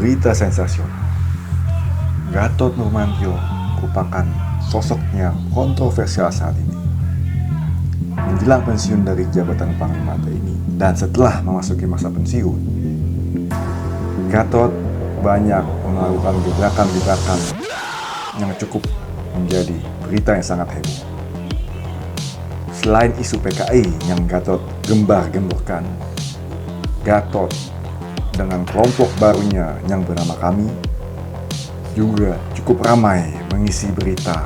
berita sensasional. Gatot Nurmantio merupakan sosok yang kontroversial saat ini. Menjelang pensiun dari jabatan Panglima TNI dan setelah memasuki masa pensiun, Gatot banyak melakukan gebrakan-gebrakan yang cukup menjadi berita yang sangat heboh. Selain isu PKI yang Gatot gembar-gemborkan, Gatot dengan kelompok barunya yang bernama Kami juga cukup ramai mengisi berita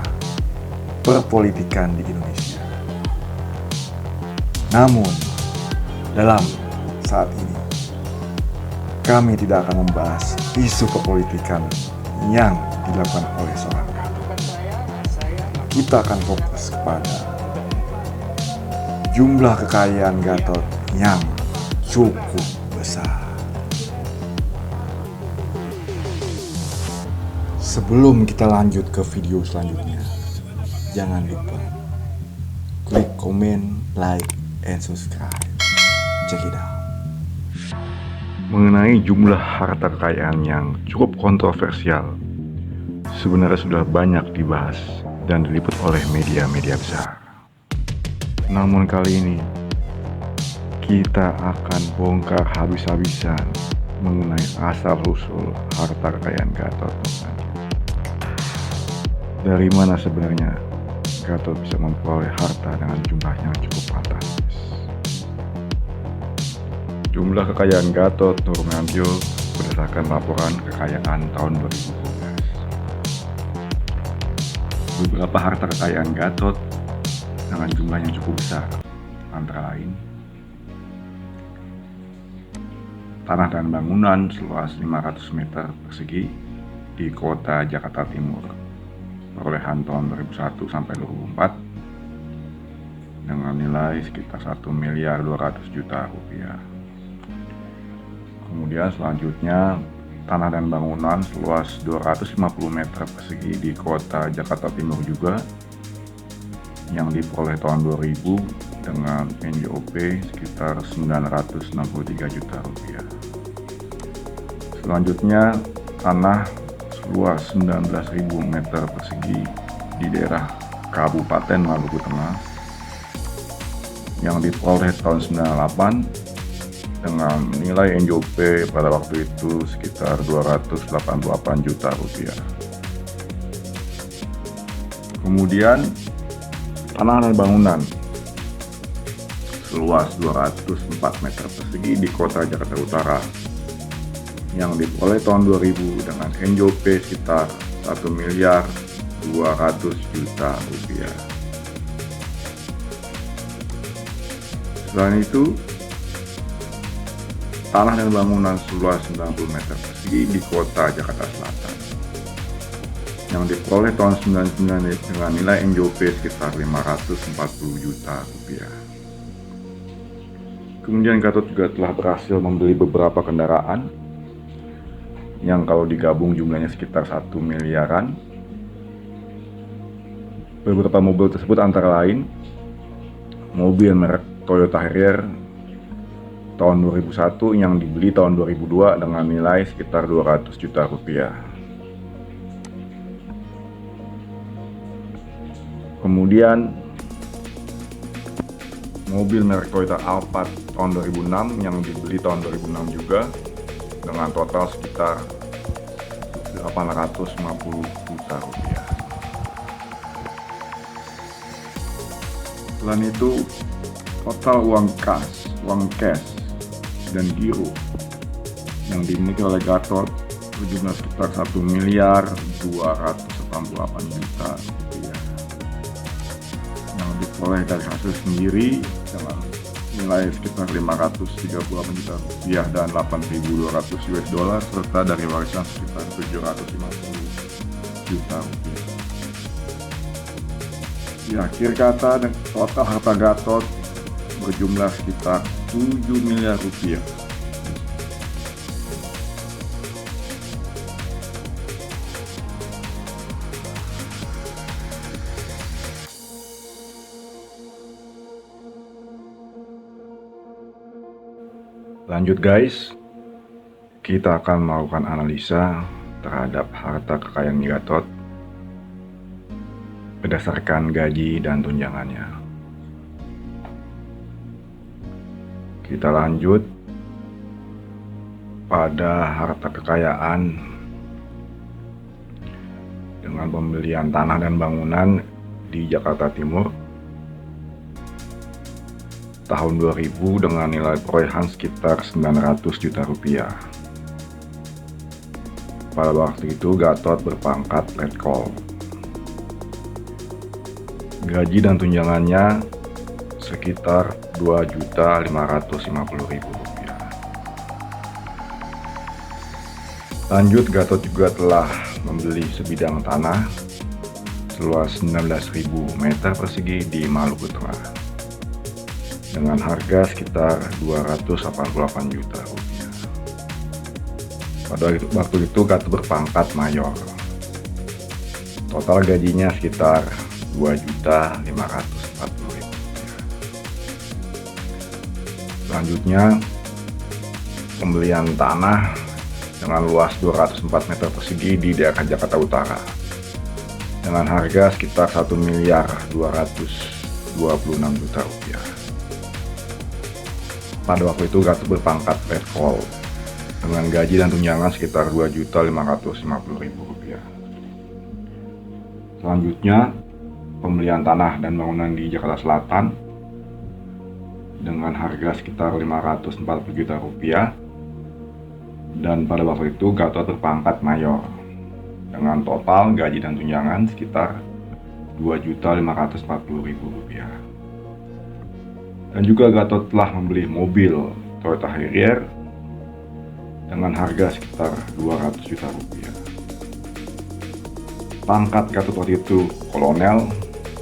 perpolitikan di Indonesia. Namun, dalam saat ini, kami tidak akan membahas isu perpolitikan yang dilakukan oleh seorang Gatot. Kita akan fokus kepada jumlah kekayaan Gatot yang cukup besar. Sebelum kita lanjut ke video selanjutnya, jangan lupa klik komen, like, and subscribe. Check it out. Mengenai jumlah harta kekayaan yang cukup kontroversial, sebenarnya sudah banyak dibahas dan diliput oleh media-media besar. Namun kali ini, kita akan bongkar habis-habisan mengenai asal-usul harta kekayaan Gatot Nurmantio. Dari mana sebenarnya Gatot bisa memperoleh harta dengan jumlah yang cukup fantastis? Jumlah kekayaan Gatot Nurmantio berdasarkan laporan kekayaan tahun 2012. Beberapa harta kekayaan Gatot dengan jumlah yang cukup besar, antara lain tanah dan bangunan seluas 500 meter persegi di kota Jakarta Timur, perolehan tahun 2001 sampai 2004 dengan nilai sekitar 1.200.000.000 rupiah. Kemudian selanjutnya tanah dan bangunan seluas 250 meter persegi di kota Jakarta Timur juga yang diperoleh tahun 2000 dengan NJOP sekitar 963 juta rupiah. Selanjutnya tanah seluas 19.000 meter persegi di daerah Kabupaten Maluku Tengah yang diperoleh tahun 98 dengan nilai NJOP pada waktu itu sekitar 288 juta rupiah. Kemudian tanah dan bangunan seluas 204 meter persegi di kota Jakarta Utara yang diperoleh tahun 2000 dengan NJOP sekitar 1.200.000.000 rupiah. Selain itu, tanah dan bangunan seluas 90 meter persegi di kota Jakarta Selatan yang diperoleh tahun 99 dengan nilai NJOP sekitar 540 juta rupiah. Kemudian Gatot juga telah berhasil membeli beberapa kendaraan yang kalau digabung jumlahnya sekitar 1 miliaran. Beberapa mobil tersebut antara lain mobil merek Toyota Harrier tahun 2001 yang dibeli tahun 2002 dengan nilai sekitar 200 juta rupiah. Kemudian mobil merek Toyota Alphard tahun 2006 yang dibeli tahun 2006 juga dengan total sekitar 850 juta rupiah. Selain itu, total uang cash dan giro yang dimiliki oleh Gatot berjumlah sekitar 1.288 juta rupiah yang diperoleh dari hasil sendiri dengan nilai sekitar 538 juta rupiah dan 8.200 US dollar serta dari warisan sekitar 750 juta rupiah. Di akhir kata, total harta Gatot berjumlah sekitar 7 miliar rupiah. Lanjut guys, kita akan melakukan analisa terhadap harta kekayaan Gatot berdasarkan gaji dan tunjangannya. Kita lanjut pada harta kekayaan dengan pembelian tanah dan bangunan di Jakarta Timur tahun 2000 dengan nilai perolehan sekitar 900 juta rupiah. Pada waktu itu Gatot berpangkat letkol. Gaji dan tunjangannya sekitar Rp2.550.000. Lanjut, Gatot juga telah membeli sebidang tanah seluas 19.000 meter persegi di Maluku Tengah dengan harga sekitar Rp288 juta. Pada waktu itu Gatot berpangkat mayor. Total gajinya sekitar Rp2.540.000. Selanjutnya, pembelian tanah dengan luas 204 meter persegi di daerah Jakarta Utara dengan harga sekitar Rp1.226 juta. Pada waktu itu Gatot berpangkat letkol dengan gaji dan tunjangan sekitar Rp2.550.000. Selanjutnya, pembelian tanah dan bangunan di Jakarta Selatan dengan harga sekitar Rp540 juta. Dan pada waktu itu Gatot berpangkat mayor dengan total gaji dan tunjangan sekitar Rp2.540.000. Dan juga Gatot telah membeli mobil Toyota Harrier dengan harga sekitar Rp200 juta. Pangkat Gatot waktu itu kolonel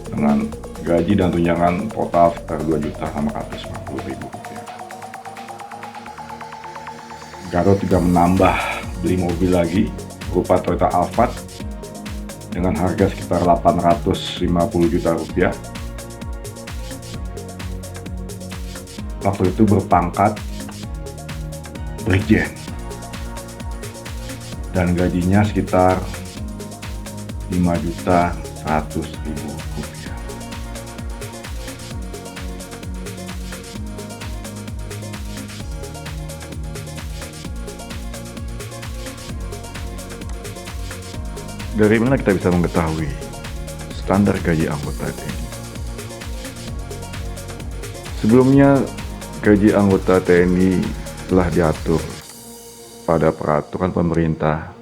dengan gaji dan tunjangan total sekitar Rp2.550.000. Gatot juga menambah beli mobil lagi berupa Toyota Alphard dengan harga sekitar Rp850 juta. Waktu itu berpangkat brigjen dan gajinya sekitar Rp5.100.000. Dari mana kita bisa mengetahui standar gaji anggota TNI? Sebelumnya, gaji anggota TNI telah diatur pada Peraturan Pemerintah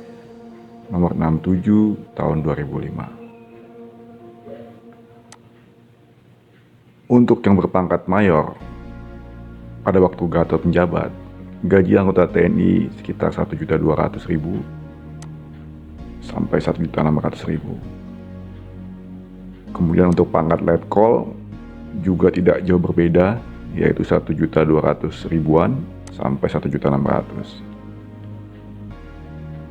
Nomor 67 Tahun 2005. Untuk yang berpangkat mayor, pada waktu Gatot menjabat, gaji anggota TNI sekitar Rp1.200.000 sampai Rp1.600.000. Kemudian untuk pangkat letkol juga tidak jauh berbeda, yaitu Rp1.200.000-an sampai Rp1.600.000.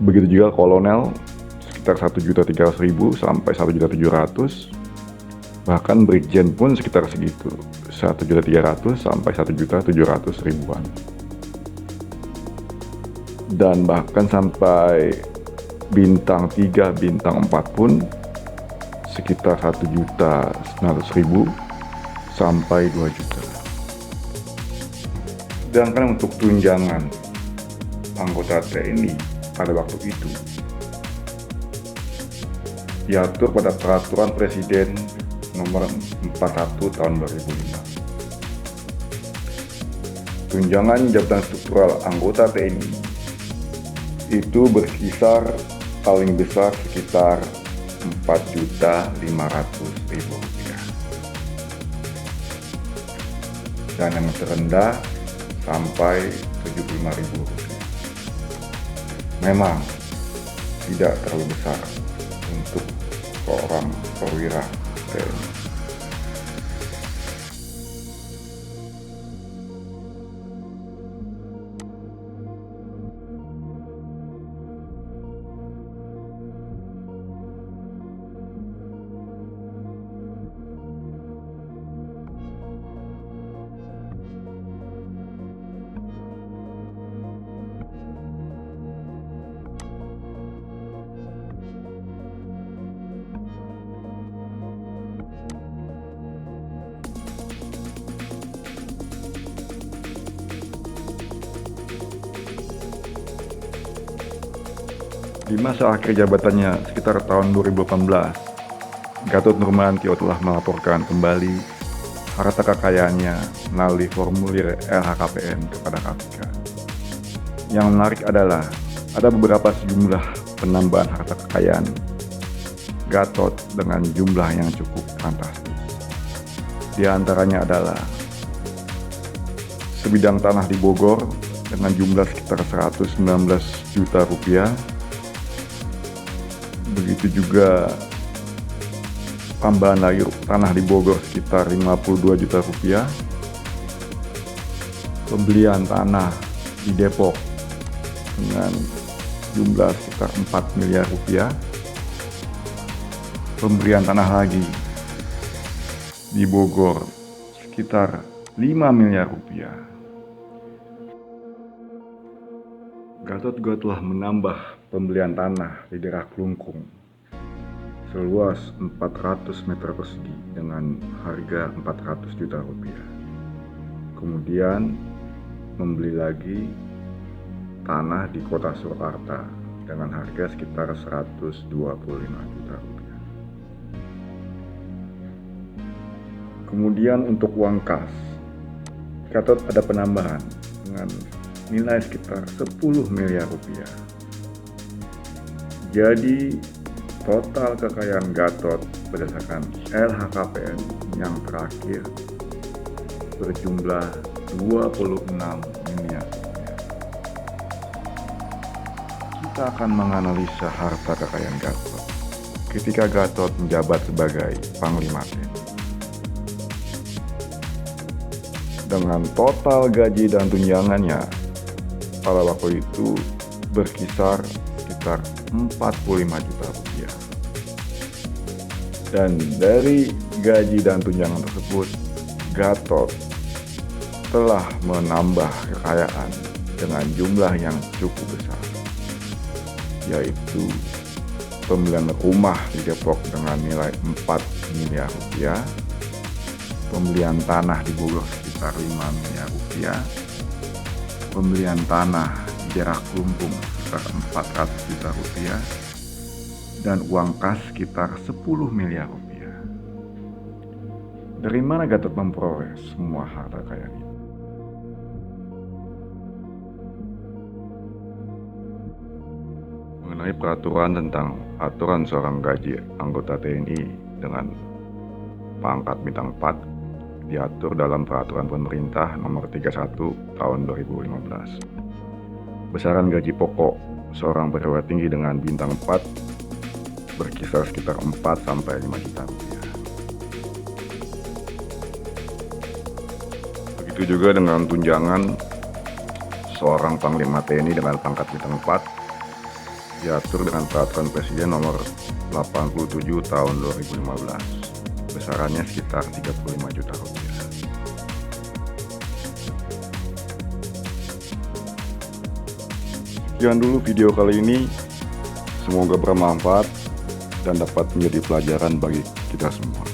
Begitu juga kolonel sekitar Rp1.300.000 sampai Rp1.700.000. Bahkan brigjen pun sekitar segitu, Rp1.300.000 sampai Rp1.700.000-an. Dan bahkan sampai bintang 3, bintang 4 pun sekitar Rp1.900.000 sampai Rp2 juta. Sedangkan untuk tunjangan anggota TNI pada waktu itu diatur pada Peraturan Presiden Nomor 41 Tahun 2005. Tunjangan jabatan struktural anggota TNI itu berkisar paling besar sekitar Rp4.500.000 dan yang terendah sampai Rp75.000. Memang tidak terlalu besar untuk seorang perwira TNI. Di masa akhir jabatannya sekitar tahun 2018, Gatot Nurmantio telah melaporkan kembali harta kekayaannya melalui formulir LHKPN kepada KPK. Yang menarik adalah ada beberapa sejumlah penambahan harta kekayaan Gatot dengan jumlah yang cukup fantastis. Di antaranya adalah sebidang tanah di Bogor dengan jumlah sekitar 119 juta rupiah. Begitu juga tambahan lagi tanah di Bogor sekitar 52 juta rupiah. Pembelian tanah di Depok dengan jumlah sekitar 4 miliar rupiah. Pembelian tanah lagi di Bogor sekitar 5 miliar rupiah. Gatot juga telah menambah pembelian tanah di daerah Klungkung seluas 400 meter persegi dengan harga 400 juta rupiah. Kemudian membeli lagi tanah di kota Surakarta dengan harga sekitar 125 juta rupiah. Kemudian untuk uang kas, Gatot ada penambahan dengan nilai sekitar 10 miliar rupiah. Jadi total kekayaan Gatot berdasarkan LHKPN yang terakhir berjumlah 26 miliar rupiah. Kita akan menganalisa harta kekayaan Gatot ketika Gatot menjabat sebagai Panglima TNI. Dengan total gaji dan tunjangannya pada waktu itu berkisar sekitar 45 juta rupiah. Dan dari gaji dan tunjangan tersebut, Gatot telah menambah kekayaan dengan jumlah yang cukup besar, yaitu pembelian rumah di Depok dengan nilai 4 miliar rupiah, pembelian tanah di Bogor sekitar 5 miliar rupiah, pembelian tanah di daerah Klungkung sekitar 400 juta rupiah, dan uang kas sekitar 10 miliar rupiah. Dari mana Gatot memperoleh semua harta kekayaan itu? Mengenai peraturan tentang aturan seorang gaji anggota TNI dengan pangkat bintang 4 diatur dalam Peraturan Pemerintah Nomor 31 Tahun 2015. Besaran gaji pokok seorang perwira tinggi dengan bintang 4 berkisar sekitar 4 sampai 5 juta rupiah. Begitu juga dengan tunjangan seorang Panglima TNI dengan pangkat bintang 4 diatur dengan Peraturan Presiden Nomor 87 Tahun 2015. Besarannya sekitar 35 juta rupiah. Sekian dulu video kali ini. Semoga bermanfaat dan dapat menjadi pelajaran bagi kita semua.